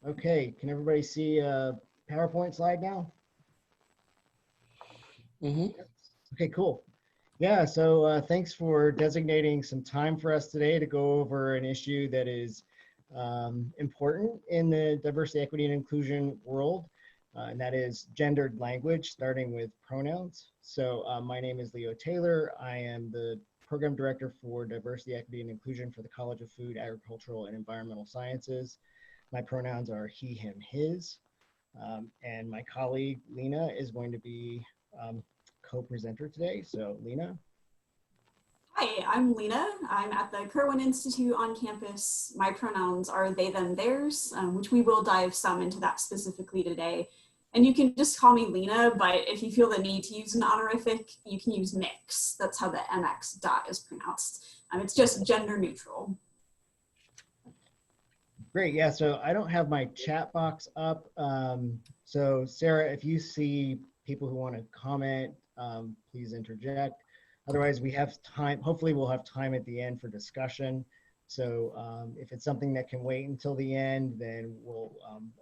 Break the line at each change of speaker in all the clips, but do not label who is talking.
Okay, can everybody see a PowerPoint slide now? Okay, cool. Yeah, so thanks for designating some time for us today to go over an issue that is important in the diversity, equity, and inclusion world, and that is gendered language, starting with pronouns. So my name is Leo Taylor. I am the Program Director for Diversity, Equity, and Inclusion for the College of Food, Agricultural, and Environmental Sciences. My pronouns are he, him, his. And my colleague, Lena, is going to be co-presenter today. So Lena.
Hi, I'm Lena. I'm at the Kerwin Institute on campus. My pronouns are they, them, theirs, which we will dive some into that specifically today. And you can just call me Lena, but if you feel the need to use an honorific, you can use mix. That's how the MX dot is pronounced. It's just gender neutral.
Great, yeah, so I don't have my chat box up. So Sarah, if you see people who want to comment, please interject. Otherwise, we have time. Hopefully, we'll have time at the end for discussion. So if it's something that can wait until the end, then we'll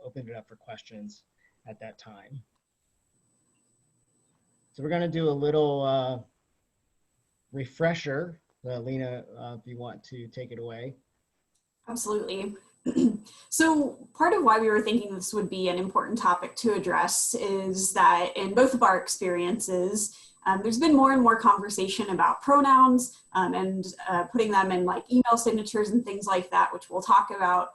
open it up for questions at that time. So we're going to do a little refresher. Lena, if you want to take it away.
Absolutely. So part of why we were thinking this would be an important topic to address is that in both of our experiences, there's been more and more conversation about pronouns and putting them in like email signatures and things like that, which we'll talk about,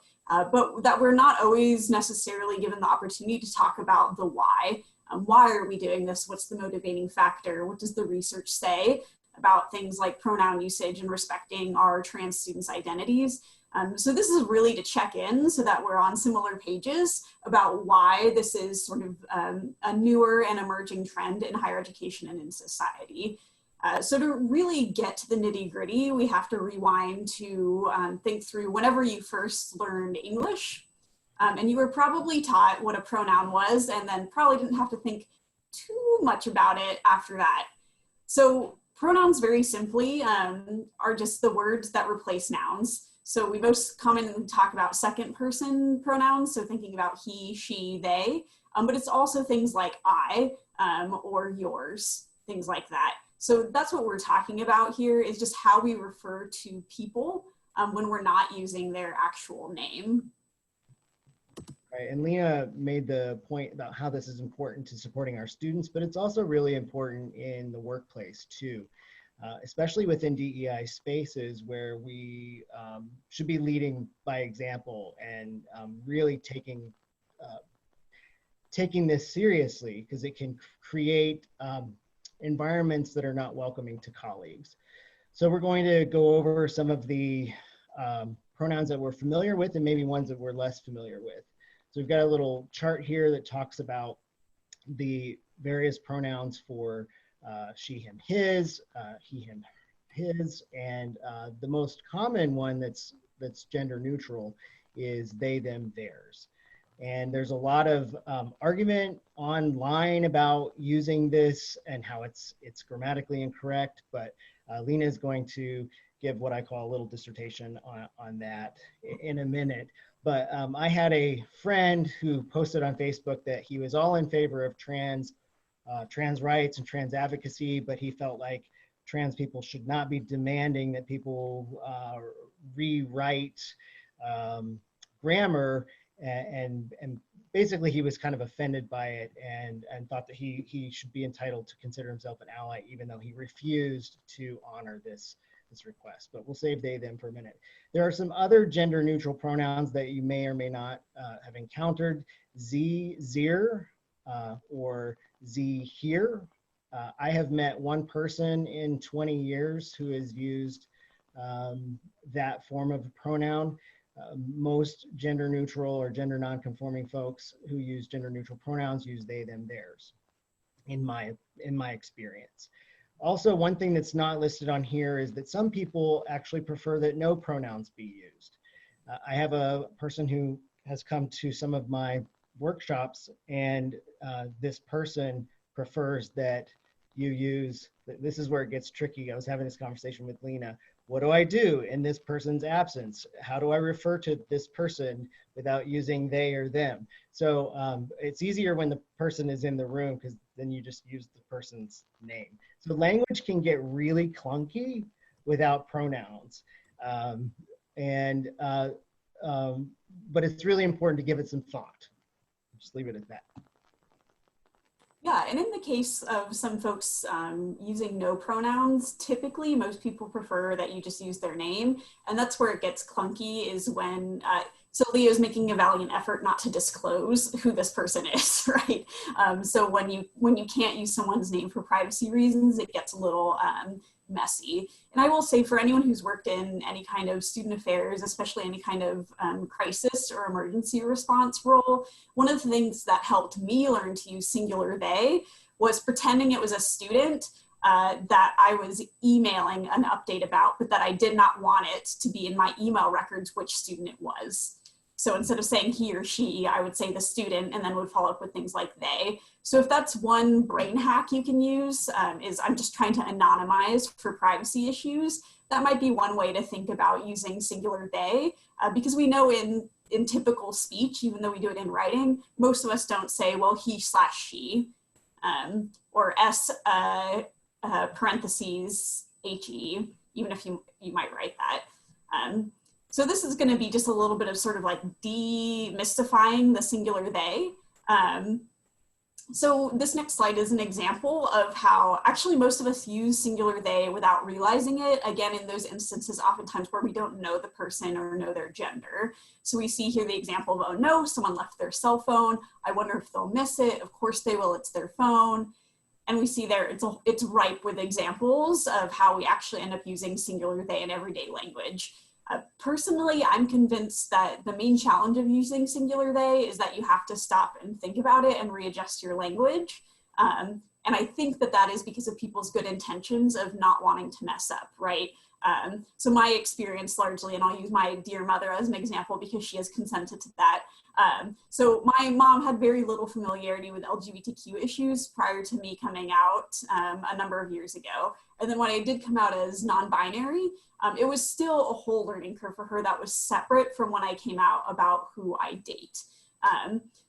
but that we're not always necessarily given the opportunity to talk about the why. Why are we doing this? What's the motivating factor? What does the research say about things like pronoun usage and respecting our trans students' identities? So this is really to check in so that we're on similar pages about why this is sort of a newer and emerging trend in higher education and in society. So to really get to the nitty gritty, we have to rewind to think through whenever you first learned English. And you were probably taught what a pronoun was and then probably didn't have to think too much about it after that. So pronouns very simply are just the words that replace nouns. So we most commonly talk about second person pronouns, so thinking about he, she, they, but it's also things like I or yours, things like that. So that's what we're talking about here is just how we refer to people when we're not using their actual name.
Right, and Lena made the point about how this is important to supporting our students, but it's also really important in the workplace too. Especially within DEI spaces where we should be leading by example and really taking this seriously because it can create environments that are not welcoming to colleagues. So we're going to go over some of the pronouns that we're familiar with and maybe ones that we're less familiar with. So we've got a little chart here that talks about the various pronouns for she, him, his, he, him, his, and the most common one that's gender neutral is they, them, theirs. And there's a lot of argument online about using this and how it's grammatically incorrect, but Lena is going to give what I call a little dissertation on that in a minute. But I had a friend who posted on Facebook that he was all in favor of trans rights and trans advocacy, but he felt like trans people should not be demanding that people rewrite grammar, and basically he was kind of offended by it and thought that he should be entitled to consider himself an ally, even though he refused to honor this request. But we'll save they, them for a minute. There are some other gender neutral pronouns that you may or may not have encountered. Z, zir, or Z here. I have met one person in 20 years who has used that form of a pronoun. Most gender neutral or gender non-conforming folks who use gender neutral pronouns use they, them, theirs, in my experience. Also, one thing that's not listed on here is that some people actually prefer that no pronouns be used. I have a person who has come to some of my workshops, and this person prefers that you use, this is where it gets tricky. I was having this conversation with Lena, What do I do in this person's absence? How do I refer to this person without using they or them? So it's easier when the person is in the room because then you just use the person's name. So language can get really clunky without pronouns. Um, and but it's really important to give it some thought. Just leave it at that.
Yeah, and in the case of some folks using no pronouns, typically most people prefer that you just use their name. And that's where it gets clunky is when, so Leo's making a valiant effort not to disclose who this person is, right? So when you can't use someone's name for privacy reasons, it gets a little messy. And I will say for anyone who's worked in any kind of student affairs, especially any kind of crisis or emergency response role, one of the things that helped me learn to use singular they was pretending it was a student that I was emailing an update about, but that I did not want it to be in my email records which student it was. So instead of saying he or she, I would say the student and then would follow up with things like they. So if that's one brain hack you can use, is I'm just trying to anonymize for privacy issues, that might be one way to think about using singular they, because we know in typical speech, even though we do it in writing, most of us don't say, well, he/she, or S parentheses HE, even if you might write that. So this is going to be just a little bit of sort of like demystifying the singular they. So this next slide is an example of how actually most of us use singular they without realizing it. Again, in those instances, oftentimes where we don't know the person or know their gender. So we see here the example of, oh no, someone left their cell phone. I wonder if they'll miss it. Of course they will, it's their phone. And we see there it's ripe with examples of how we actually end up using singular they in everyday language. Personally, I'm convinced that the main challenge of using singular they is that you have to stop and think about it and readjust your language. And I think that that is because of people's good intentions of not wanting to mess up, right? So my experience largely, and I'll use my dear mother as an example because she has consented to that. So my mom had very little familiarity with LGBTQ issues prior to me coming out a number of years ago. And then when I did come out as non-binary, it was still a whole learning curve for her that was separate from when I came out about who I date.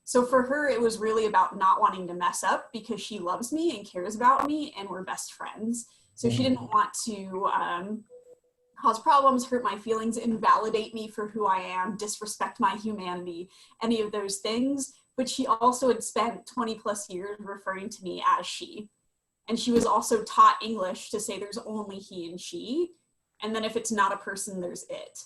So for her, it was really about not wanting to mess up because she loves me and cares about me and we're best friends. So she didn't want to cause problems, hurt my feelings, invalidate me for who I am, disrespect my humanity, any of those things. But she also had spent 20 plus years referring to me as she. And she was also taught English to say there's only he and she. And then if it's not a person, there's it.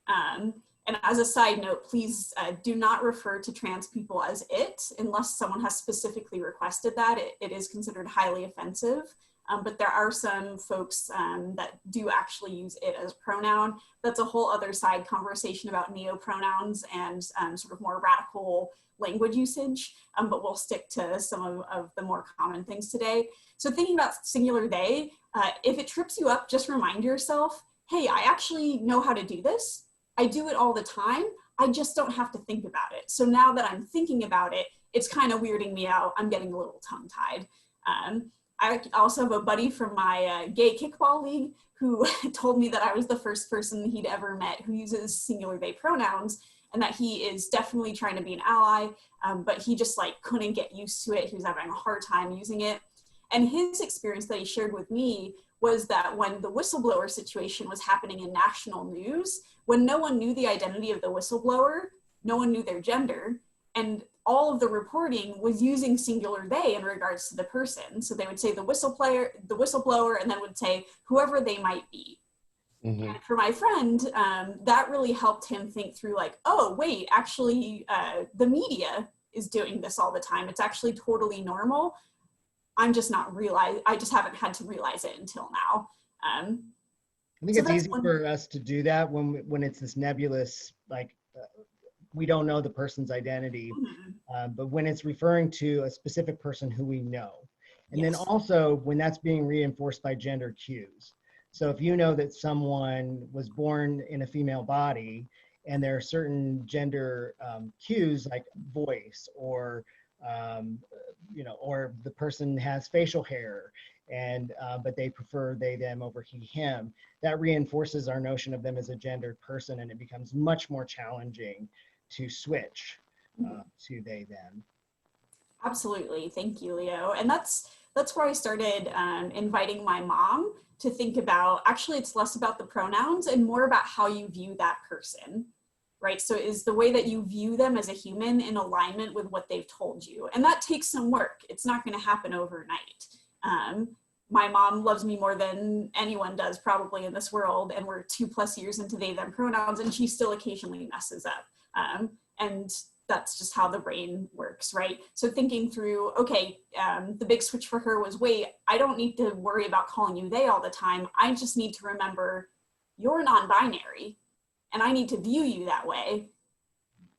And as a side note, please do not refer to trans people as it unless someone has specifically requested that. It is considered highly offensive. But there are some folks that do actually use it as a pronoun. That's a whole other side conversation about neo-pronouns and sort of more radical language usage, but we'll stick to some of the more common things today. So thinking about singular they, if it trips you up, just remind yourself, hey, I actually know how to do this. I do it all the time. I just don't have to think about it. So now that I'm thinking about it, it's kind of weirding me out. I'm getting a little tongue-tied. I also have a buddy from my gay kickball league who told me that I was the first person he'd ever met who uses singular they pronouns and that he is definitely trying to be an ally, but he just like couldn't get used to it. He was having a hard time using it. And his experience that he shared with me was that when the whistleblower situation was happening in national news, when no one knew the identity of the whistleblower, no one knew their gender, and all of the reporting was using singular they in regards to the person. So they would say the whistleblower, and then would say whoever they might be. Mm-hmm. And for my friend, that really helped him think through like, oh, wait, actually the media is doing this all the time. It's actually totally normal. I just haven't had to realize it until now.
I think it's easy for us to do that when it's this nebulous, like, we don't know the person's identity, but when it's referring to a specific person who we know. And then also when that's being reinforced by gender cues. So if you know that someone was born in a female body and there are certain gender cues like voice or, or the person has facial hair, and but they prefer they, them over he, him. That reinforces our notion of them as a gendered person, and it becomes much more challenging to switch to they, them.
Absolutely. Thank you, Leo. And that's where I started inviting my mom to think about, actually, it's less about the pronouns and more about how you view that person, right? So is the way that you view them as a human in alignment with what they've told you? And that takes some work. It's not going to happen overnight. My mom loves me more than anyone does probably in this world, and we're 2+ years into they, them pronouns, and she still occasionally messes up. And that's just how the brain works, right? So thinking through, okay, the big switch for her was, wait, I don't need to worry about calling you they all the time. I just need to remember you're non-binary and I need to view you that way.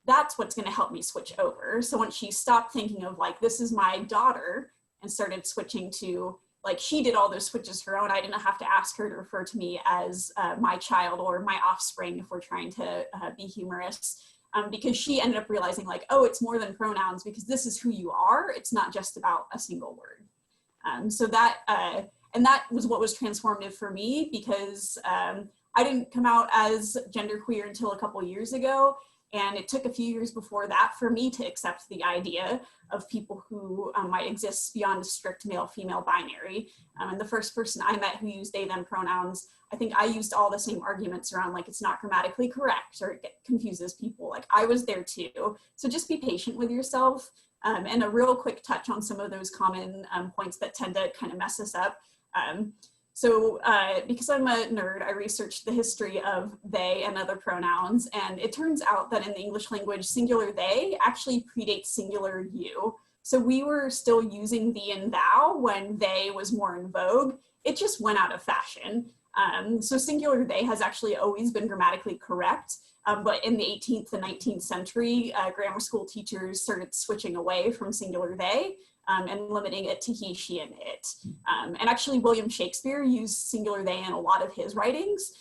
That's what's gonna help me switch over. So once she stopped thinking of like, this is my daughter, and started switching to, like, she did all those switches her own, I didn't have to ask her to refer to me as my child or my offspring if we're trying to be humorous. Because she ended up realizing like, oh, it's more than pronouns because this is who you are. It's not just about a single word. So that, and that was what was transformative for me, because I didn't come out as genderqueer until a couple years ago. And it took a few years before that for me to accept the idea of people who might exist beyond a strict male-female binary. And the first person I met who used they, them pronouns, I think I used all the same arguments around like it's not grammatically correct or it confuses people. Like I was there too. So just be patient with yourself. And a real quick touch on some of those common points that tend to kind of mess us up. So because I'm a nerd, I researched the history of they and other pronouns, and it turns out that in the English language, singular they actually predates singular you. So we were still using thee and thou when they was more in vogue. It just went out of fashion. So singular they has actually always been grammatically correct, but in the 18th and 19th century, grammar school teachers started switching away from singular they and limiting it to he, she, and it. And actually William Shakespeare used singular they in a lot of his writings,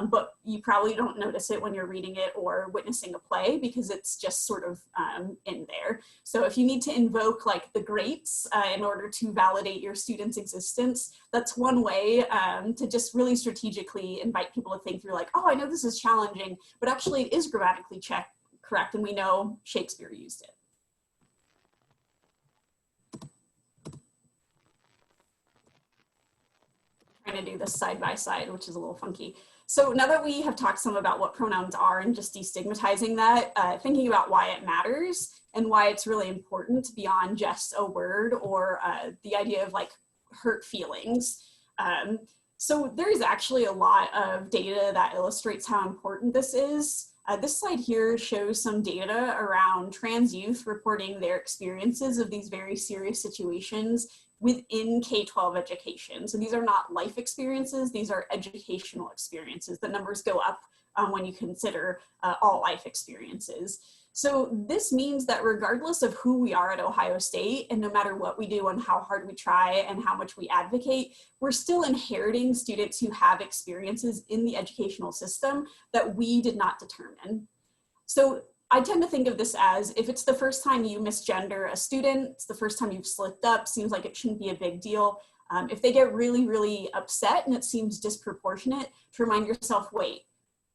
but you probably don't notice it when you're reading it or witnessing a play because it's just sort of in there. So if you need to invoke like the greats in order to validate your student's existence, that's one way to just really strategically invite people to think through like, oh, I know this is challenging, but actually it is grammatically correct, and we know Shakespeare used it. Trying to do this side by side, which is a little funky. So now that we have talked some about what pronouns are and just destigmatizing that, thinking about why it matters and why it's really important beyond just a word or the idea of like hurt feelings. So there is actually a lot of data that illustrates how important this is. This slide here shows some data around trans youth reporting their experiences of these very serious situations within K-12 education. So these are not life experiences, these are educational experiences. The numbers go up when you consider all life experiences. So this means that regardless of who we are at Ohio State, and no matter what we do and how hard we try and how much we advocate, we're still inheriting students who have experiences in the educational system that we did not determine. So I tend to think of this as, if it's the first time you misgender a student, it's the first time you've slipped up, seems like it shouldn't be a big deal. If they get really, really upset and it seems disproportionate, to remind yourself, wait,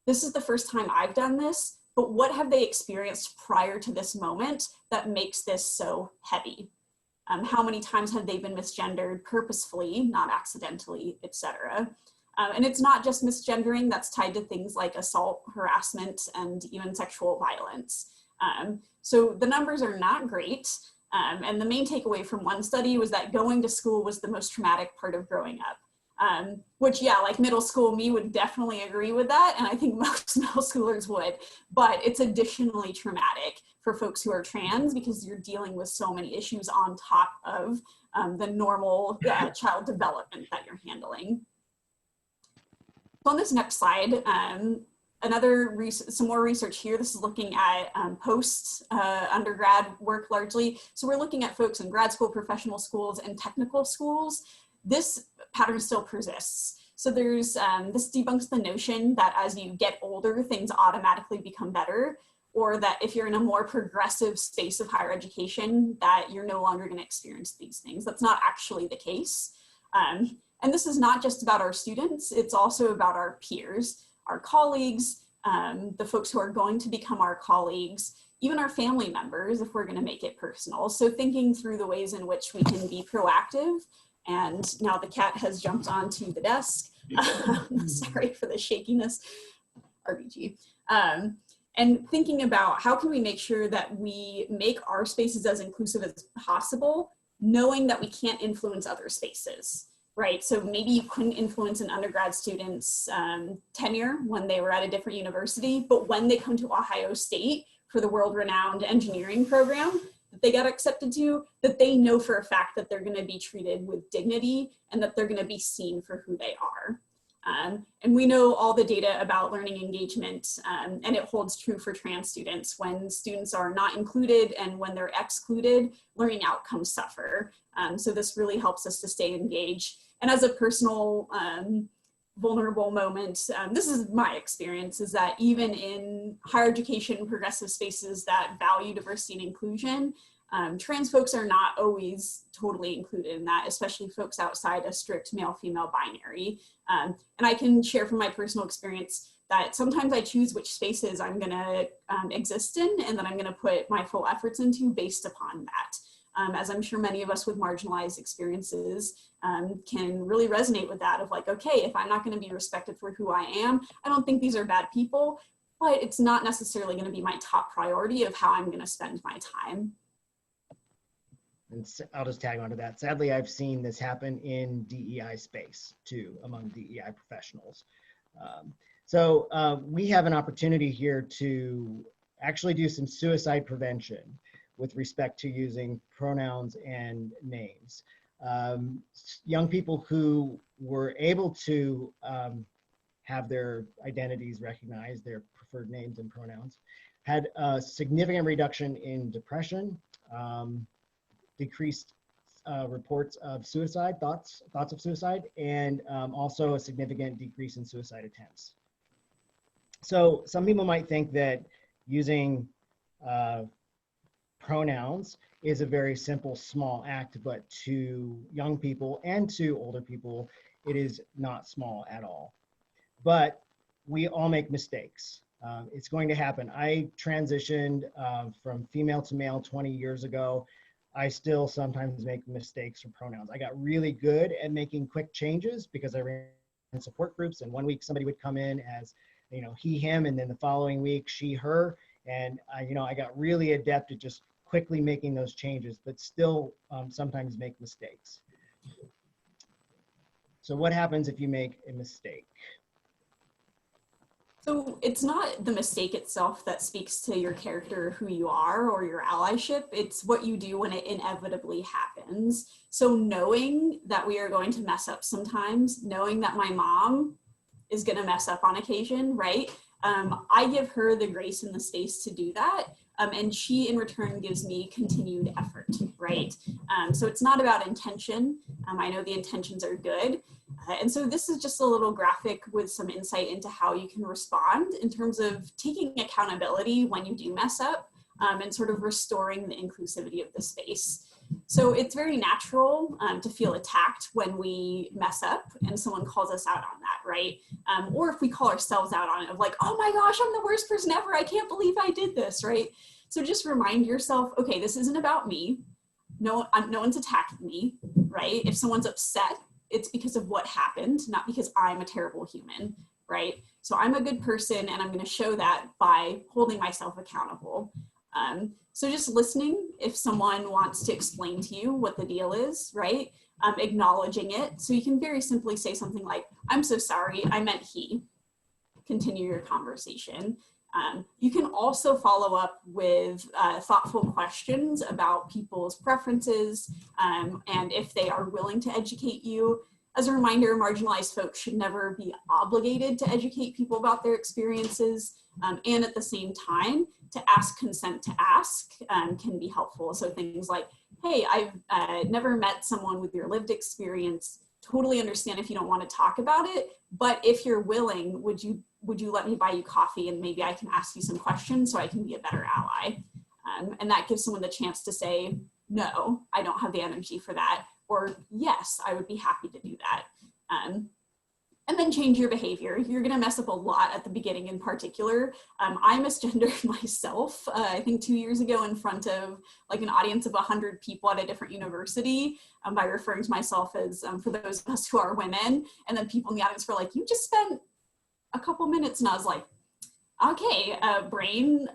this is the first time I've done this, but what have they experienced prior to this moment that makes this so heavy? How many times have they been misgendered purposefully, not accidentally, etc.? And it's not just misgendering, that's tied to things like assault, harassment, and even sexual violence. So the numbers are not great. And the main takeaway from one study was that going to school was the most traumatic part of growing up. Which, yeah, like middle school me would definitely agree with that. And I think most middle schoolers would, but it's additionally traumatic for folks who are trans because you're dealing with so many issues on top of the normal child development that you're handling. So on this next slide, some more research here. This is looking at post-undergrad work largely. So we're looking at folks in grad school, professional schools, and technical schools. This pattern still persists. So there's, this debunks the notion that as you get older, things automatically become better, or that if you're in a more progressive space of higher education, that you're no longer going to experience these things. That's not actually the case. And this is not just about our students, it's also about our peers, our colleagues, the folks who are going to become our colleagues, even our family members, if we're going to make it personal. So thinking through the ways in which we can be proactive. And now the cat has jumped onto the desk. Sorry for the shakiness, RBG. And thinking about how can we make sure that we make our spaces as inclusive as possible, knowing that we can't influence other spaces, right? So maybe you couldn't influence an undergrad student's tenure when they were at a different university, but when they come to Ohio State for the world-renowned engineering program that they got accepted to, that they know for a fact that they're gonna be treated with dignity and that they're gonna be seen for who they are. And we know all the data about learning engagement, and it holds true for trans students. When students are not included and when they're excluded, learning outcomes suffer. So this really helps us to stay engaged. And as a personal vulnerable moment, this is my experience, is that even in higher education progressive spaces that value diversity and inclusion, trans folks are not always totally included in that, especially folks outside a strict male-female binary. And I can share from my personal experience that sometimes I choose which spaces I'm gonna exist in and that I'm gonna put my full efforts into based upon that. As I'm sure many of us with marginalized experiences can really resonate with that of like, okay, if I'm not gonna be respected for who I am, I don't think these are bad people, but it's not necessarily gonna be my top priority of how I'm gonna spend my time.
And I'll just tag on to that. Sadly, I've seen this happen in DEI space too, among DEI professionals. So we have an opportunity here to actually do some suicide prevention with respect to using pronouns and names. Young people who were able to have their identities recognized, their preferred names and pronouns, had a significant reduction in depression, decreased reports of suicide, thoughts of suicide, and also a significant decrease in suicide attempts. So some people might think that using pronouns is a very simple, small act, but to young people and to older people, it is not small at all. But we all make mistakes. It's going to happen. I transitioned from female to male 20 years ago. I still sometimes make mistakes for pronouns. I got really good at making quick changes because I ran support groups, and one week somebody would come in as, you know, he, him, and then the following week she, her, and I got really adept at just quickly making those changes, but still sometimes make mistakes. So what happens if you make a mistake?
So it's not the mistake itself that speaks to your character, who you are, or your allyship. It's what you do when it inevitably happens. So knowing that we are going to mess up sometimes, knowing that my mom is going to mess up on occasion, right? I give her the grace and the space to do that. And she in return gives me continued effort, right? So it's not about intention. I know the intentions are good. And so this is just a little graphic with some insight into how you can respond in terms of taking accountability when you do mess up and sort of restoring the inclusivity of the space. So it's very natural to feel attacked when we mess up and someone calls us out on that, right? Or if we call ourselves out on it of like, oh my gosh, I'm the worst person ever. I can't believe I did this, right? So just remind yourself, okay, this isn't about me. No one's attacking me, right? If someone's upset, it's because of what happened, not because I'm a terrible human, right? So I'm a good person and I'm gonna show that by holding myself accountable. So just listening if someone wants to explain to you what the deal is, right? Acknowledging it. So you can very simply say something like, I'm so sorry, I meant he. Continue your conversation. You can also follow up with thoughtful questions about people's preferences and if they are willing to educate you. As a reminder, marginalized folks should never be obligated to educate people about their experiences, and at the same time, to ask consent to ask can be helpful. So things like, hey, I've never met someone with your lived experience, totally understand if you don't want to talk about it, but if you're willing, would you let me buy you coffee and maybe I can ask you some questions so I can be a better ally? And that gives someone the chance to say, no, I don't have the energy for that. or yes, I would be happy to do that. And then change your behavior. You're gonna mess up a lot at the beginning in particular. I misgendered myself, I think 2 years ago in front of like an audience of 100 people at a different university by referring to myself as, for those of us who are women, and then people in the audience were like, you just spent a couple minutes, and I was like, okay, brain,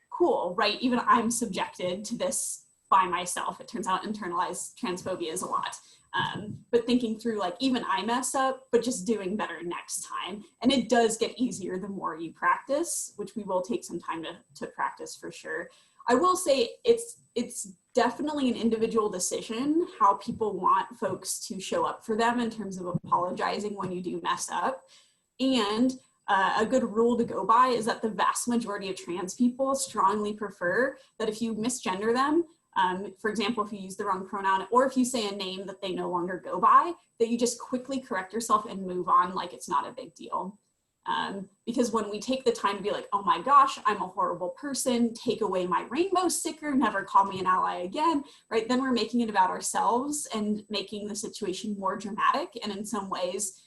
cool, right? Even I'm subjected to this by myself. It turns out internalized transphobia is a lot. But thinking through like, even I mess up, but just doing better next time. And it does get easier the more you practice, which we will take some time to practice for sure. I will say it's definitely an individual decision how people want folks to show up for them in terms of apologizing when you do mess up. And a good rule to go by is that the vast majority of trans people strongly prefer that if you misgender them, for example, if you use the wrong pronoun, or if you say a name that they no longer go by, that you just quickly correct yourself and move on like it's not a big deal. Because when we take the time to be like, oh my gosh, I'm a horrible person, take away my rainbow sticker, never call me an ally again, right? Then we're making it about ourselves and making the situation more dramatic, and in some ways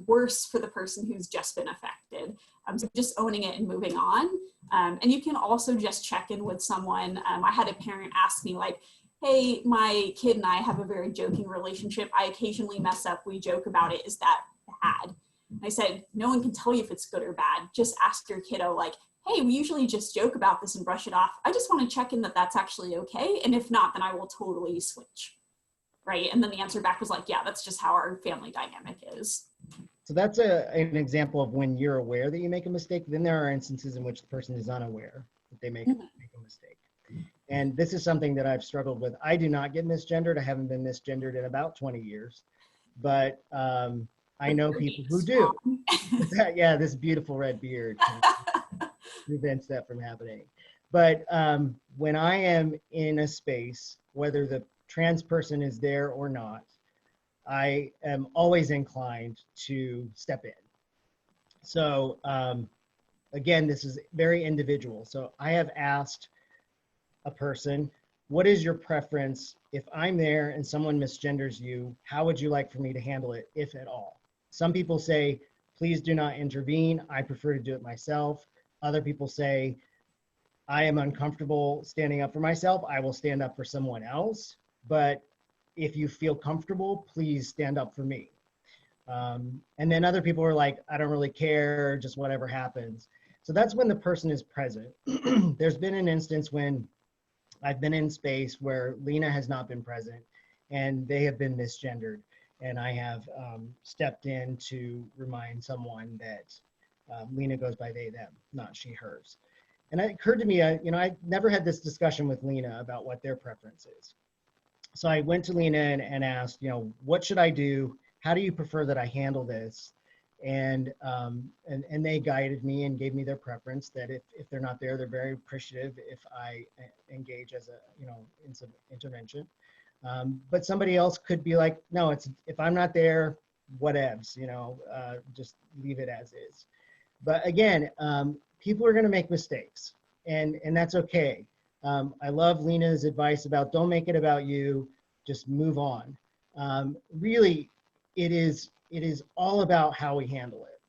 worse for the person who's just been affected. So just owning it and moving on. And you can also just check in with someone. I had a parent ask me like, hey, my kid and I have a very joking relationship. I occasionally mess up, we joke about it, is that bad? I said, no one can tell you if it's good or bad. Just ask your kiddo like, hey, we usually just joke about this and brush it off. I just want to check in that that's actually okay. And if not, then I will totally switch, right? And then the answer back was like, yeah, that's just how our family dynamic is.
So that's an example of when you're aware that you make a mistake. Then there are instances in which the person is unaware that they make a mistake. And this is something that I've struggled with. I do not get misgendered. I haven't been misgendered in about 20 years, but I know people who do. Yeah, this beautiful red beard prevents that from happening. But when I am in a space, whether the trans person is there or not, I am always inclined to step in. So again, this is very individual. So I have asked a person, what is your preference? If I'm there and someone misgenders you, how would you like for me to handle it, if at all? Some people say, please do not intervene. I prefer to do it myself. Other people say, I am uncomfortable standing up for myself. I will stand up for someone else. But if you feel comfortable, please stand up for me. And then other people are like, I don't really care, just whatever happens. So that's when the person is present. There's been an instance when I've been in space where Lena has not been present and they have been misgendered. And I have stepped in to remind someone that Lena goes by they, them, not she, hers. And it occurred to me, I never had this discussion with Lena about what their preference is. So I went to Lena and asked, what should I do? How do you prefer that I handle this? And they guided me and gave me their preference that if they're not there, they're very appreciative if I engage as in some intervention. But somebody else could be like, no, if I'm not there, whatevs, just leave it as is. But again, people are going to make mistakes, and that's okay. I love Lena's advice about don't make it about you, just move on. Really, it is all about how we handle it.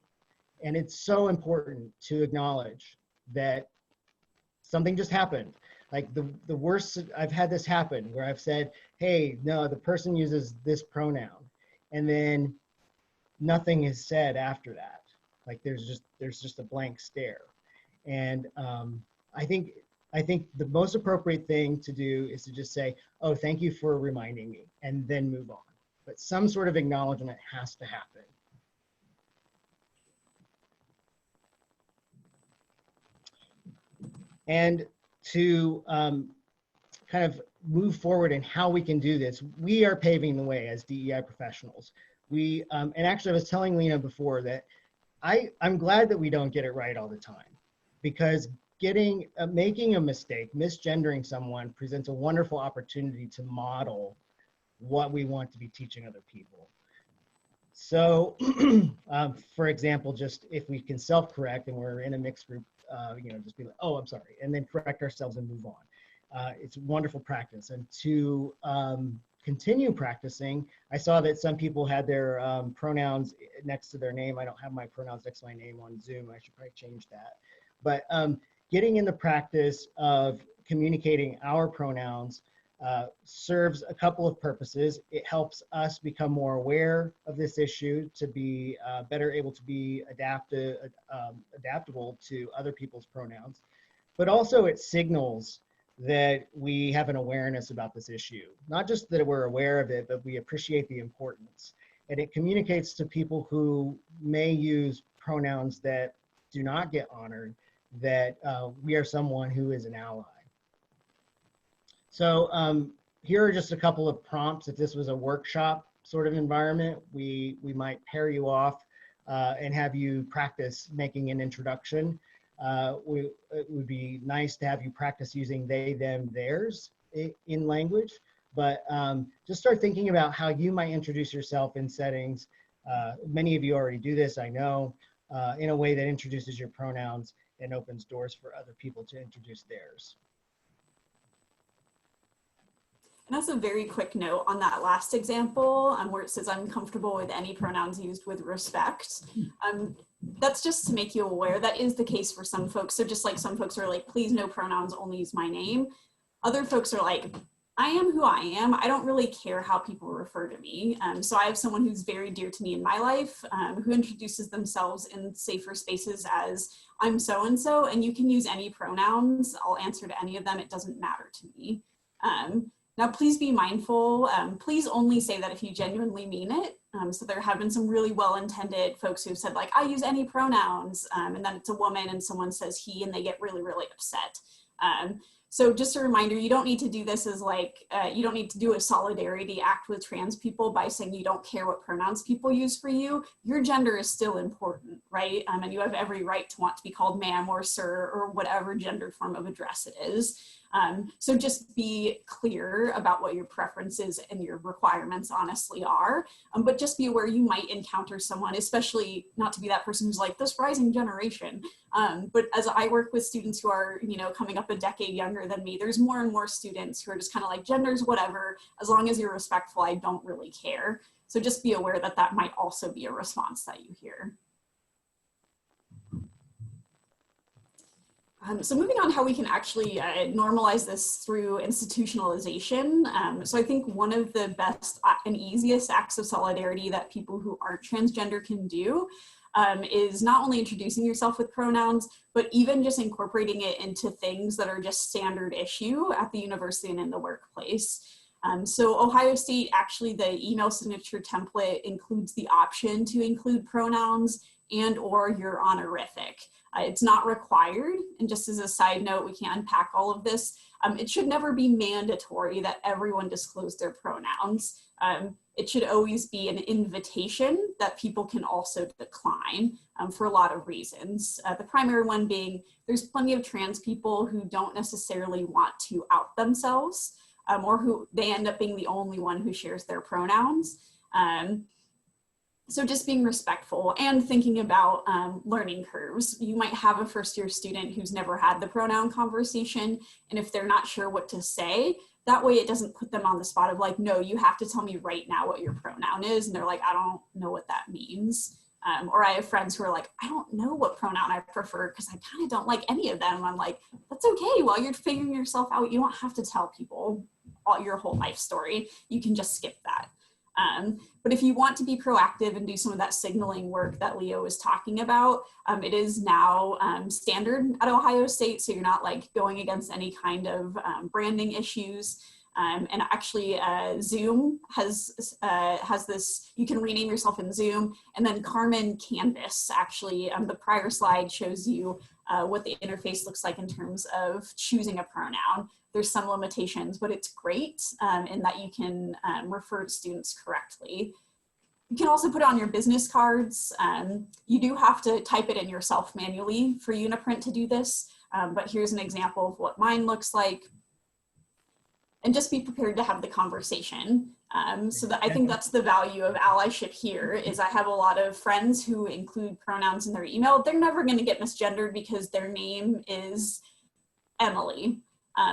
And it's so important to acknowledge that something just happened. Like the worst, I've had this happen where I've said, hey, no, the person uses this pronoun, and then nothing is said after that. Like there's just a blank stare. And I think the most appropriate thing to do is to just say, oh, thank you for reminding me, and then move on. But some sort of acknowledgement has to happen. And to kind of move forward in how we can do this, we are paving the way as DEI professionals. And actually I was telling Lena before that I'm glad that we don't get it right all the time, because making a mistake, misgendering someone presents a wonderful opportunity to model what we want to be teaching other people. So for example, just if we can self-correct and we're in a mixed group, just be like, oh, I'm sorry, and then correct ourselves and move on. It's wonderful practice. And to continue practicing, I saw that some people had their pronouns next to their name. I don't have my pronouns next to my name on Zoom. I should probably change that. But getting in the practice of communicating our pronouns serves a couple of purposes. It helps us become more aware of this issue, to be better able to be adaptable to other people's pronouns. But also it signals that we have an awareness about this issue. Not just that we're aware of it, but we appreciate the importance. And it communicates to people who may use pronouns that do not get honored that we are someone who is an ally. So here are just a couple of prompts. If this was a workshop sort of environment, we might pair you off and have you practice making an introduction. It would be nice to have you practice using they, them, theirs in language, but just start thinking about how you might introduce yourself in settings. Many of you already do this, I know, in a way that introduces your pronouns and opens doors for other people to introduce theirs.
And that's a very quick note on that last example where it says I'm comfortable with any pronouns used with respect. That's just to make you aware that is the case for some folks. So just like some folks are like, please no pronouns, only use my name. Other folks are like, I am who I am. I don't really care how people refer to me. So I have someone who's very dear to me in my life who introduces themselves in safer spaces as I'm so-and-so, and you can use any pronouns. I'll answer to any of them. It doesn't matter to me. Now, please be mindful. Please only say that if you genuinely mean it. So there have been some really well-intended folks who've said like, I use any pronouns, and then it's a woman and someone says he and they get really, really upset. So just a reminder, you don't need to do this as like, you don't need to do a solidarity act with trans people by saying you don't care what pronouns people use for you. Your gender is still important, right? And you have every right to want to be called ma'am or sir or whatever gender form of address it is. So just be clear about what your preferences and your requirements honestly are, but just be aware you might encounter someone, especially not to be that person who's like this rising generation. But as I work with students who are, you know, coming up a decade younger than me, there's more and more students who are just kind of like gender's whatever, as long as you're respectful, I don't really care. So just be aware that that might also be a response that you hear. So moving on, how we can actually normalize this through institutionalization. So I think one of the best and easiest acts of solidarity that people who aren't transgender can do is not only introducing yourself with pronouns, but even just incorporating it into things that are just standard issue at the university and in the workplace. So Ohio State, actually the email signature template includes the option to include pronouns and or your honorific. It's not required, and just as a side note, we can't unpack all of this. It should never be mandatory that everyone disclose their pronouns. It should always be an invitation that people can also decline for a lot of reasons. The primary one being there's plenty of trans people who don't necessarily want to out themselves or who they end up being the only one who shares their pronouns. So just being respectful and thinking about learning curves. You might have a first-year student who's never had the pronoun conversation, and if they're not sure what to say, that way it doesn't put them on the spot of like, no, you have to tell me right now what your pronoun is, and they're like, I don't know what that means. Or I have friends who are like, I don't know what pronoun I prefer because I kind of don't like any of them. I'm like, that's okay. While you're figuring yourself out, you don't have to tell people your whole life story. You can just skip that. But if you want to be proactive and do some of that signaling work that Leo was talking about, it is now standard at Ohio State, so you're not like going against any kind of branding issues. And actually Zoom has this, you can rename yourself in Zoom, and then Carmen Canvas, actually the prior slide shows you what the interface looks like in terms of choosing a pronoun. There's some limitations, but it's great in that you can refer to students correctly. You can also put it on your business cards. You do have to type it in yourself manually for Uniprint to do this, but here's an example of what mine looks like. And just be prepared to have the conversation. So that I think that's the value of allyship here is I have a lot of friends who include pronouns in their email. They're never gonna get misgendered because their name is Emily.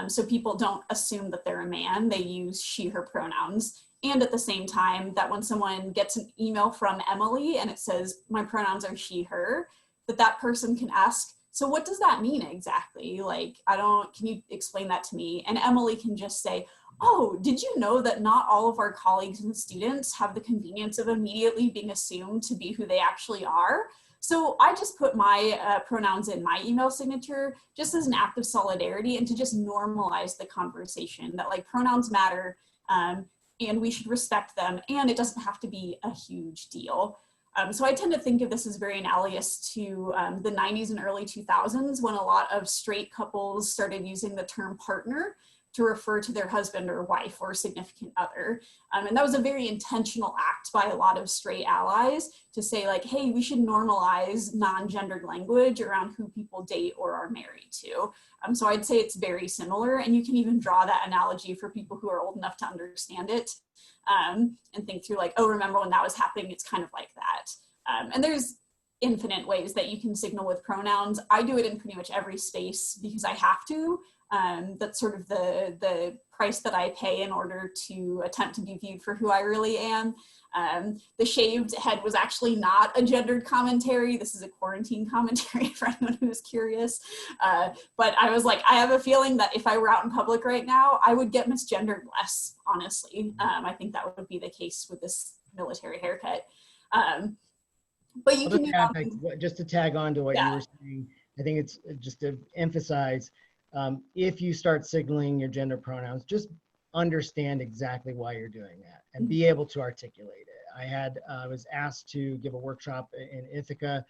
So people don't assume that they're a man, they use she, her pronouns. And at the same time, that when someone gets an email from Emily and it says, my pronouns are she, her, that person can ask, so what does that mean exactly? Like, can you explain that to me? And Emily can just say, oh, did you know that not all of our colleagues and students have the convenience of immediately being assumed to be who they actually are? So I just put my pronouns in my email signature just as an act of solidarity and to just normalize the conversation that like pronouns matter, and we should respect them, and it doesn't have to be a huge deal. So I tend to think of this as very analogous to the 90s and early 2000s when a lot of straight couples started using the term partner to refer to their husband or wife or significant other. And that was a very intentional act by a lot of straight allies to say like, hey, we should normalize non-gendered language around who people date or are married to. So I'd say it's very similar, and you can even draw that analogy for people who are old enough to understand it. And think through like, oh, remember when that was happening? It's kind of like that. And there's infinite ways that you can signal with pronouns. I do it in pretty much every space because I have to. That's sort of the price that I pay in order to attempt to be viewed for who I really am. The shaved head was actually not a gendered commentary. This is a quarantine commentary for anyone who's curious. But I was like, I have a feeling that if I were out in public right now, I would get misgendered less, honestly. I think that would be the case with this military haircut. But you can
just to tag on to what
yeah.
you were saying, I think it's just to emphasize, if you start signaling your gender pronouns, just understand exactly why you're doing that and be able to articulate it. I was asked to give a workshop in Ithaca,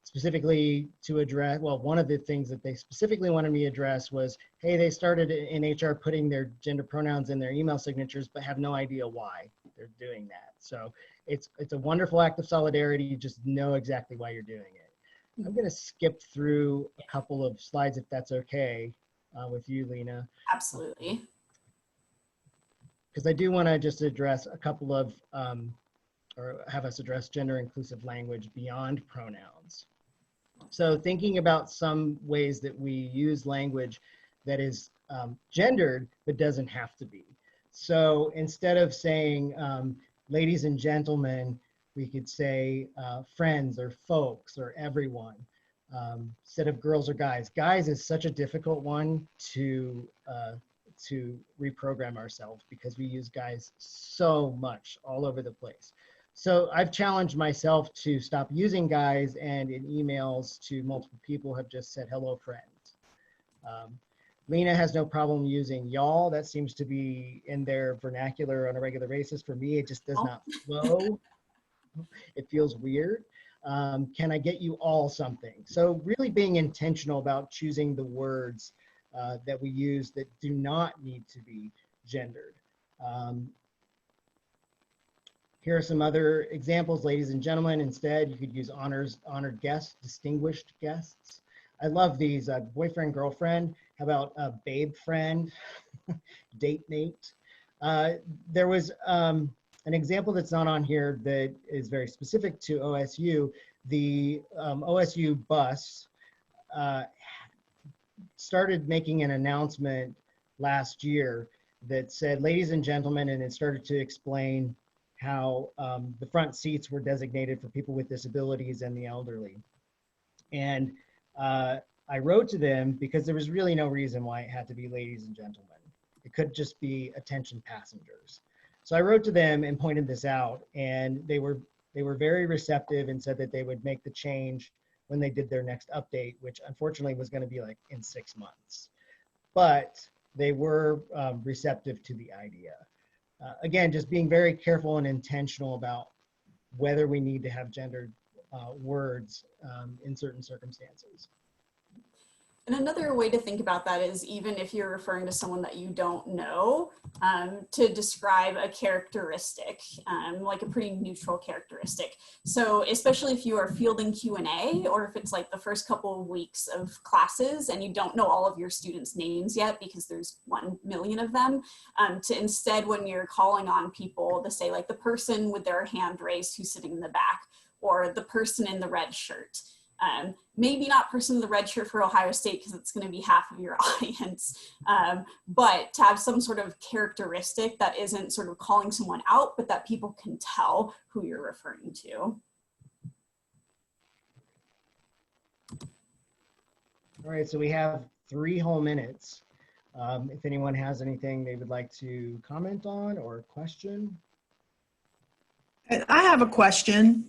specifically to address, well, one of the things that they specifically wanted me to address was, hey, they started in HR putting their gender pronouns in their email signatures, but have no idea why they're doing that. So it's a wonderful act of solidarity. You just know exactly why you're doing it. I'm going to skip through a couple of slides if that's okay with you, Lena.
Absolutely.
Because I do want to just address a couple of, or have us address gender inclusive language beyond pronouns. So thinking about some ways that we use language that is gendered, but doesn't have to be. So instead of saying, ladies and gentlemen, we could say friends or folks or everyone, instead of girls or guys. Guys is such a difficult one to reprogram ourselves because we use guys so much all over the place. So I've challenged myself to stop using guys, and in emails to multiple people have just said, hello, friends. Lena has no problem using y'all. That seems to be in their vernacular on a regular basis. For me, it just does not flow. It feels weird. Can I get you all something? So really being intentional about choosing the words that we use that do not need to be gendered. Here are some other examples, ladies and gentlemen. Instead, you could use honored guests, distinguished guests. I love these, boyfriend, girlfriend. How about babe friend, date mate? There was an example that's not on here that is very specific to OSU. The OSU bus started making an announcement last year that said, ladies and gentlemen, and it started to explain how the front seats were designated for people with disabilities and the elderly. And I wrote to them because there was really no reason why it had to be ladies and gentlemen. It could just be attention passengers. So I wrote to them and pointed this out, and they were very receptive and said that they would make the change when they did their next update, which unfortunately was going to be like in 6 months. But they were receptive to the idea. Again, just being very careful and intentional about whether we need to have gendered words in certain circumstances.
And another way to think about that is even if you're referring to someone that you don't know, to describe a characteristic, like a pretty neutral characteristic. So especially if you are fielding Q&A, or if it's like the first couple of weeks of classes and you don't know all of your students' names yet because there's 1 million of them, to instead when you're calling on people to say like the person with their hand raised who's sitting in the back, or the person in the red shirt. Maybe not person in the red shirt for Ohio State because it's going to be half of your audience, but to have some sort of characteristic that isn't sort of calling someone out, but that people can tell who you're referring to.
All right, so we have 3 whole minutes. If anyone has anything they would like to comment on or question.
I have a question.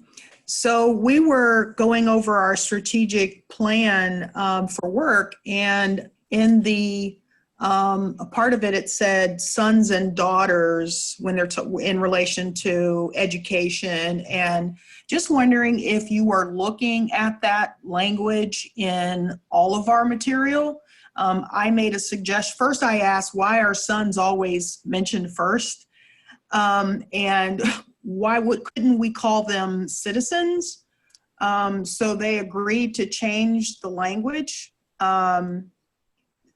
So we were going over our strategic plan for work, and in the a part of it, it said sons and daughters when they're in relation to education, and just wondering if you are looking at that language in all of our material. I made a suggestion. First, I asked, why are sons always mentioned first? And why couldn't we call them citizens? So they agreed to change the language.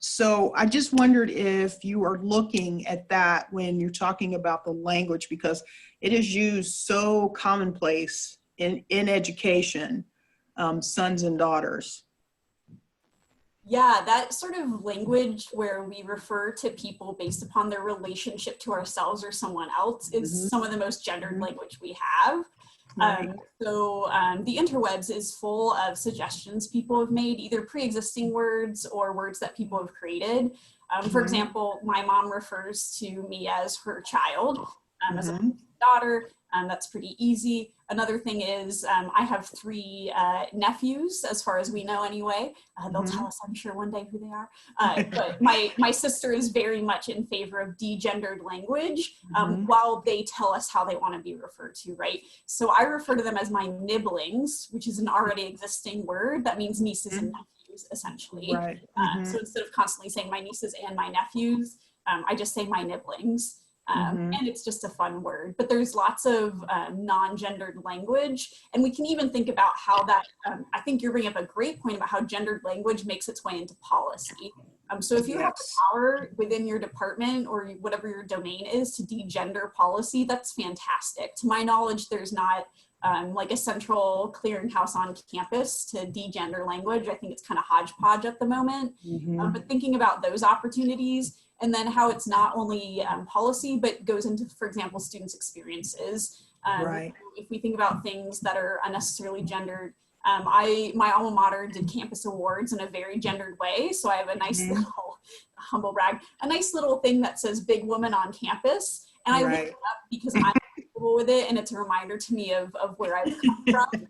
So I just wondered if you are looking at that when you're talking about the language, because it is used so commonplace in education, sons and daughters.
Yeah, that sort of language where we refer to people based upon their relationship to ourselves or someone else is some of the most gendered language we have.
Right.
The interwebs is full of suggestions people have made, either pre-existing words or words that people have created. For example, my mom refers to me as her child, as a daughter. That's pretty easy. Another thing is I have 3 nephews, as far as we know anyway. They'll tell us, I'm sure, one day who they are. But my sister is very much in favor of degendered language while they tell us how they want to be referred to, right? So I refer to them as my nibblings, which is an already existing word that means nieces and nephews, essentially.
Right.
So instead of constantly saying my nieces and my nephews, I just say my nibblings. And it's just a fun word, but there's lots of non-gendered language. And we can even think about how that, I think you're bringing up a great point about how gendered language makes its way into policy. So if you have the power within your department or whatever your domain is to degender policy, that's fantastic. To my knowledge, there's not like a central clearinghouse on campus to degender language. I think it's kind of hodgepodge at the moment. But thinking about those opportunities, and then how it's not only policy, but goes into, for example, students' experiences.
Right.
If we think about things that are unnecessarily gendered, my alma mater did campus awards in a very gendered way. So I have a nice little, humble brag, a nice little thing that says big woman on campus. And I looked it up because I'm comfortable with it, and it's a reminder to me of where I've come from.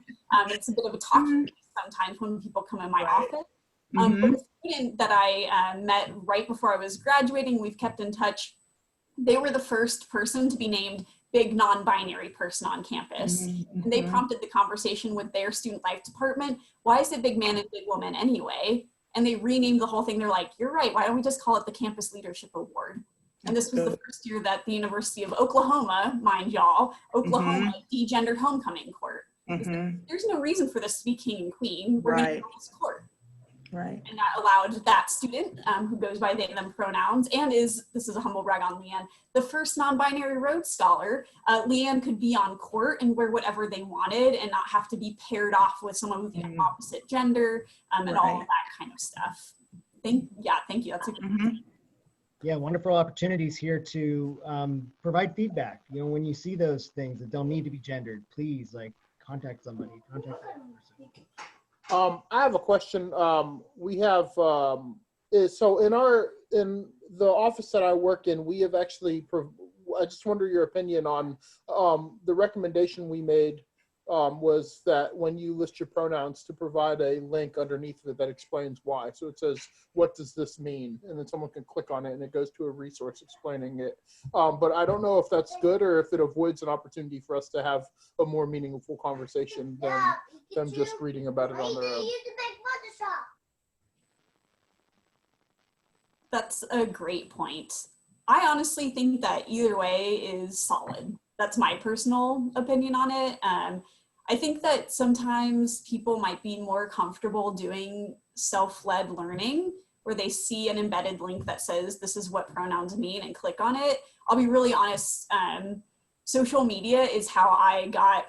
It's a bit of a talking point sometimes when people come in my office. But the student that I met right before I was graduating, we've kept in touch. They were the first person to be named big non-binary person on campus. And they prompted the conversation with their student life department. Why is it big man and big woman anyway? And they renamed the whole thing. They're like, you're right. Why don't we just call it the Campus Leadership Award? And this was the first year that the University of Oklahoma, mind y'all, Oklahoma degendered homecoming court. There's no reason for this to be king and queen. We're going to go to this court.
Right.
And that allowed that student who goes by they, them pronouns and this is a humble brag on Leanne, the first non-binary Rhodes Scholar. Leanne could be on court and wear whatever they wanted and not have to be paired off with someone with the opposite gender and all of that kind of stuff. Thank you. That's a good
Yeah, wonderful opportunities here to provide feedback. You know, when you see those things that don't need to be gendered, please contact somebody, contact that person.
I have a question. We have, so in the office that I work in, we have actually, I just wonder your opinion on the recommendation we made was that when you list your pronouns to provide a link underneath it that explains why. So it says, what does this mean? And then someone can click on it and it goes to a resource explaining it. But I don't know if that's good or if it avoids an opportunity for us to have a more meaningful conversation than them just reading about it on their own.
That's a great point. I honestly think that either way is solid. That's my personal opinion on it. I think that sometimes people might be more comfortable doing self-led learning where they see an embedded link that says this is what pronouns mean and click on it. I'll be really honest, social media is how I got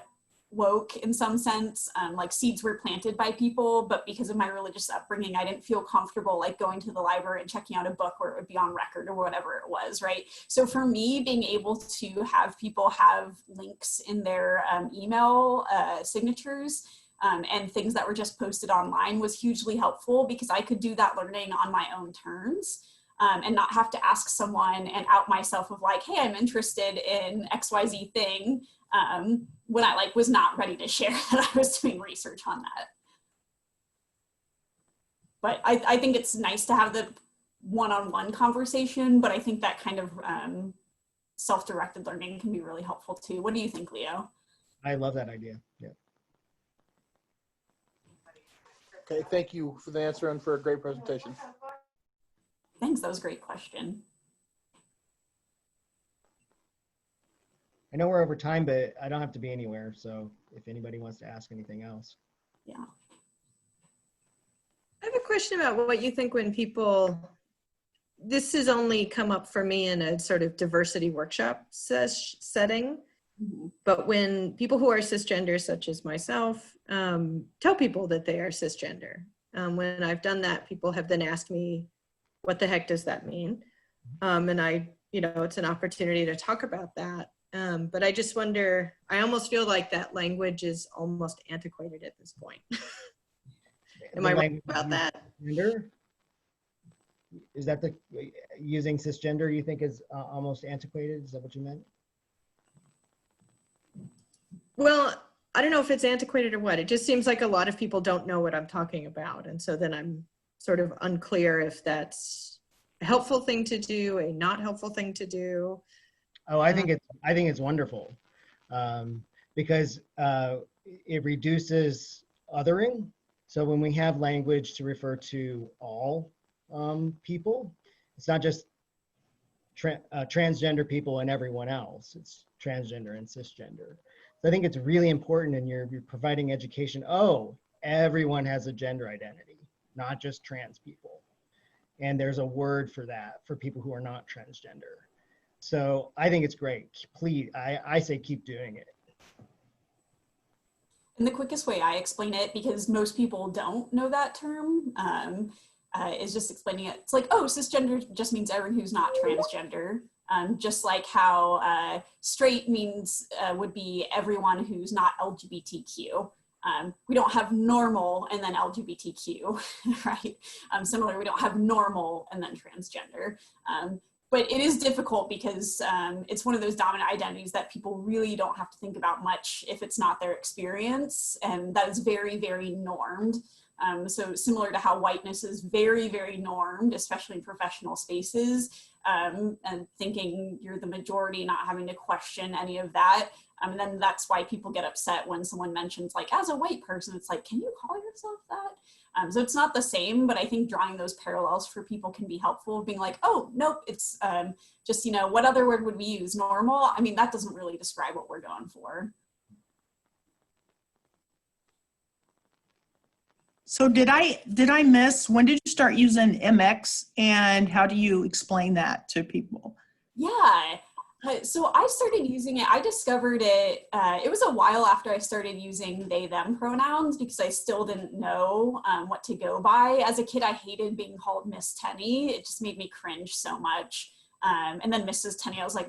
woke in some sense, like seeds were planted by people, but because of my religious upbringing, I didn't feel comfortable like going to the library and checking out a book where it would be on record or whatever it was, right? So for me, being able to have people have links in their email signatures and things that were just posted online was hugely helpful, because I could do that learning on my own terms. And not have to ask someone and out myself of like, hey, I'm interested in XYZ thing, when I like was not ready to share that I was doing research on that. But I think it's nice to have the one-on-one conversation, but I think that kind of self-directed learning can be really helpful too. What do you think, Leo?
I love that idea. Yeah.
Okay, thank you for the answer and for a great presentation.
Thanks, that was a great question.
I know we're over time, but I don't have to be anywhere. So if anybody wants to ask anything else.
Yeah.
I have a question about what you think when people, this has only come up for me in a sort of diversity workshop setting, but when people who are cisgender, such as myself, tell people that they are cisgender, when I've done that, people have then asked me, what the heck does that mean? And I, you know, it's an opportunity to talk about that. But I just wonder, I almost feel like that language is almost antiquated at this point. Am I right about that?
Gender? Is that the using cisgender you think is almost antiquated? Is that what you meant?
Well, I don't know if it's antiquated or what. It just seems like a lot of people don't know what I'm talking about. And so then I'm sort of unclear if that's a helpful thing to do, a not helpful thing to do.
Oh, I think it's wonderful, because it reduces othering. So when we have language to refer to all people, it's not just transgender people and everyone else. It's transgender and cisgender. So I think it's really important, and you're providing education. Oh, everyone has a gender identity, not just trans people. And there's a word for that for people who are not transgender. So I think it's great. Please, I say keep doing it.
And the quickest way I explain it, because most people don't know that term, is just explaining it. It's like, oh, cisgender just means everyone who's not transgender. Just like how straight means would be everyone who's not LGBTQ. We don't have normal and then LGBTQ, right? Similarly, we don't have normal and then transgender. But it is difficult because it's one of those dominant identities that people really don't have to think about much if it's not their experience. And that is very, very normed. So similar to how whiteness is very, very normed, especially in professional spaces, and thinking you're the majority, not having to question any of that. And then that's why people get upset when someone mentions, like, as a white person, it's like, can you call yourself that? So it's not the same, but I think drawing those parallels for people can be helpful, being like, oh, nope, it's just, you know, what other word would we use? Normal? I mean, that doesn't really describe what we're going for.
So did I miss, when did you start using MX, and how do you explain that to people?
Yeah. So I started using it, I discovered it, it was a while after I started using they, them pronouns, because I still didn't know what to go by. As a kid, I hated being called Miss Tenny. It just made me cringe so much. And then Mrs. Tenny, I was like,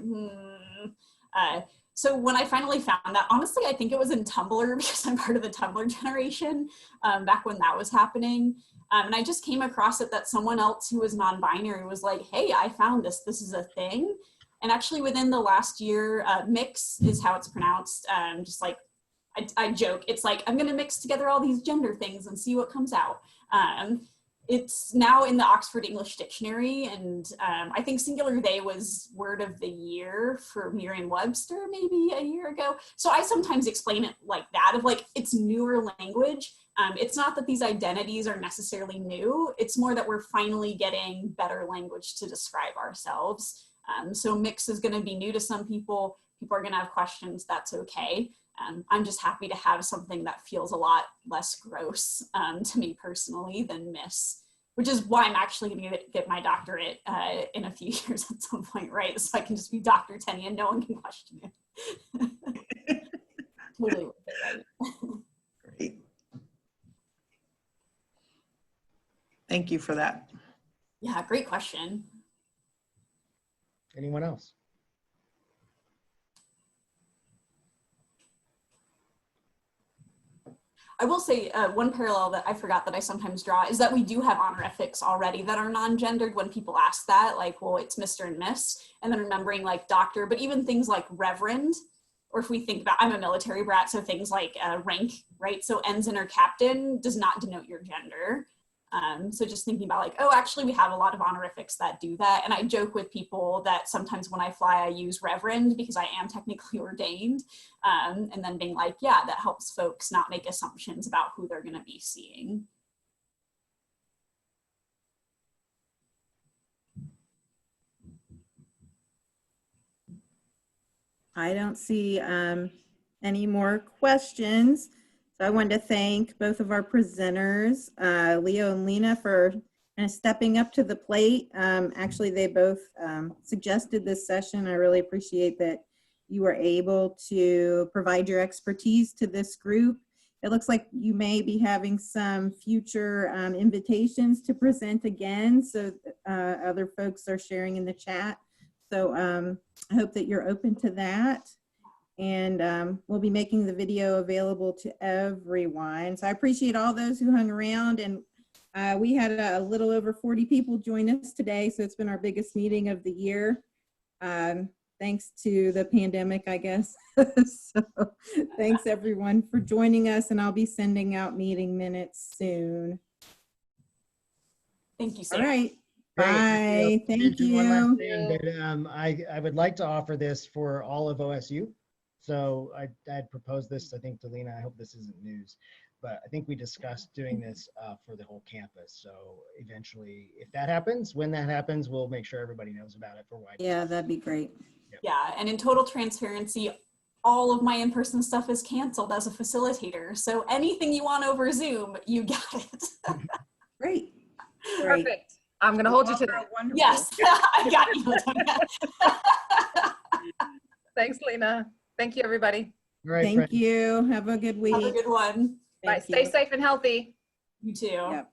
So when I finally found that, honestly, I think it was in Tumblr, because I'm part of the Tumblr generation, back when that was happening. And I just came across it that someone else who was non-binary was like, hey, I found this is a thing. And actually within the last year, mix is how it's pronounced. Just like, I joke, it's like, I'm gonna mix together all these gender things and see what comes out. It's now in the Oxford English Dictionary, and I think singular they was word of the year for Merriam-Webster maybe a year ago. So I sometimes explain it like that, of like, it's newer language. It's not that these identities are necessarily new, it's more that we're finally getting better language to describe ourselves. So mix is going to be new to some people. People are going to have questions. That's okay. I'm just happy to have something that feels a lot less gross to me personally than miss, which is why I'm actually going to get my doctorate in a few years at some point, right? So I can just be Dr. Tenny and no one can question it. totally worth it, right?
Great. Thank you for that.
Yeah, great question.
Anyone else?
I will say one parallel that I forgot that I sometimes draw is that we do have honorifics already that are non-gendered when people ask that, like, well, it's Mr. and Miss, and then remembering like doctor, but even things like Reverend, or if we think about, I'm a military brat, so things like rank, right? So ensign or captain does not denote your gender. So just thinking about like, oh, actually we have a lot of honorifics that do that. And I joke with people that sometimes when I fly, I use Reverend because I am technically ordained. And then being like, yeah, that helps folks not make assumptions about who they're going to be seeing.
I don't see any more questions. So I wanted to thank both of our presenters, Leo and Lena, for kind of stepping up to the plate. Actually, they both suggested this session. I really appreciate that you were able to provide your expertise to this group. It looks like you may be having some future invitations to present again, so other folks are sharing in the chat. So I hope that you're open to that. And we'll be making the video available to everyone. So I appreciate all those who hung around, and we had a little over 40 people join us today. So it's been our biggest meeting of the year. Thanks to the pandemic, I guess. So thanks everyone for joining us, and I'll be sending out meeting minutes soon.
Thank you, Sarah.
All right.
Great.
Bye. Thank
Mention one last
you.
thing, but I would like to offer this for all of OSU. So I'd proposed this, I think, to Lena. I hope this isn't news, but I think we discussed doing this for the whole campus. So eventually, if that happens, when that happens, we'll make sure everybody knows about it for wide.
Yeah, that'd be great.
Yeah, and in total transparency, all of my in-person stuff is canceled as a facilitator. So anything you want over Zoom, you got it.
Great.
Perfect. I'm going to hold you to that.
Wonderful.
Yes, I got you, Latonia.
Thanks, Lena. Thank you, everybody.
All right,
Thank
friends.
you. Have a good week.
Have a good one.
Bye.
Thank
Stay
you.
safe and healthy.
You too.
Yep.